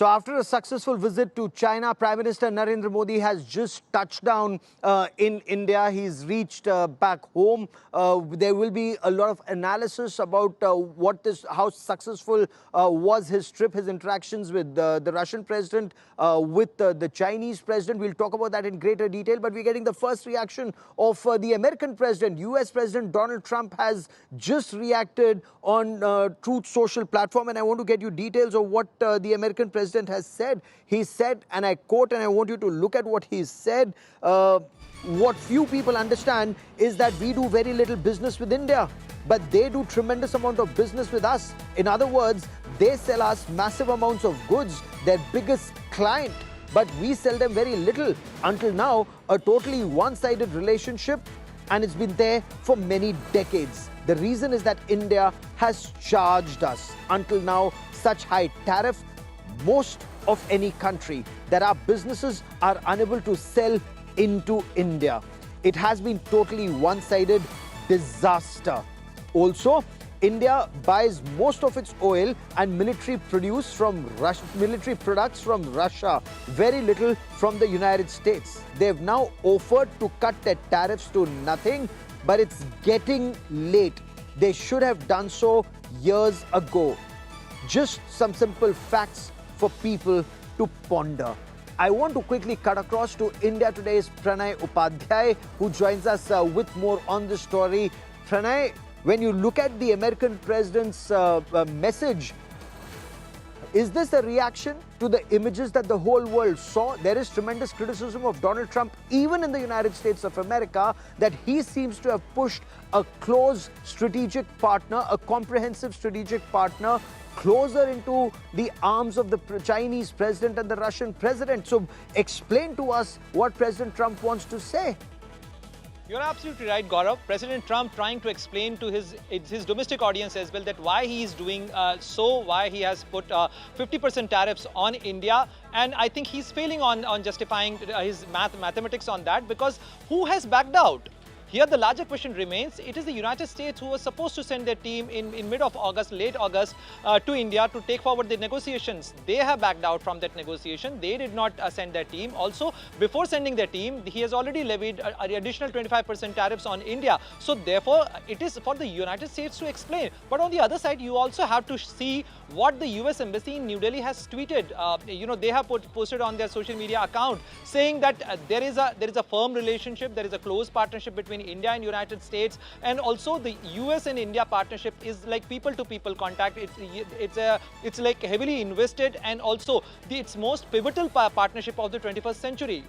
So after a successful visit to China, Prime Minister Narendra Modi has just touched down in India. He's reached back home. There will be a lot of analysis about how successful was his trip, his interactions with the Russian president, with the Chinese president. We'll talk about that in greater detail, but we're getting the first reaction of the American president. US President Donald Trump has just reacted on Truth Social platform, and I want to get you details of what the American president has said. He said, and I quote, and I want you to look at what he said, what few people understand is that we do very little business with India, but they do tremendous amount of business with us. In other words, they sell us massive amounts of goods, their biggest client, but we sell them very little. Until now, a totally one-sided relationship, and it's been there for many decades. The reason is that India has charged us until now such high tariff, most of any country, that our businesses are unable to sell into India. It has been totally one-sided disaster. Also, India buys most of its oil and military products from Russia, very little from the United States. They've now offered to cut their tariffs to nothing, but it's getting late. They should have done so years ago. Just some simple facts for people to ponder. I want to quickly cut across to India Today's Pranay Upadhyay, who joins us with more on the story. Pranay, when you look at the American president's message, is this a reaction to the images that the whole world saw? There is tremendous criticism of Donald Trump, even in the United States of America, that he seems to have pushed a close strategic partner, a comprehensive strategic partner, closer into the arms of the Chinese president and the Russian president. So explain to us what President Trump wants to say. You're absolutely right, Gaurav. President Trump trying to explain to his domestic audience as well that why he is doing why he has put 50% tariffs on India. And I think he's failing on justifying his mathematics on that, because who has backed out? Here the larger question remains, it is the United States who was supposed to send their team in mid of August, late August to India to take forward the negotiations. They have backed out from that negotiation. They did not send their team. Also, before sending their team, he has already levied additional 25% tariffs on India. So therefore, it is for the United States to explain. But on the other side, you also have to see what the US Embassy in New Delhi has tweeted. They have posted on their social media account saying that there is a firm relationship, there is a close partnership between India and United States, and also the US and India partnership is like people-to-people contact. It's like heavily invested, and also its most pivotal partnership of the 21st century.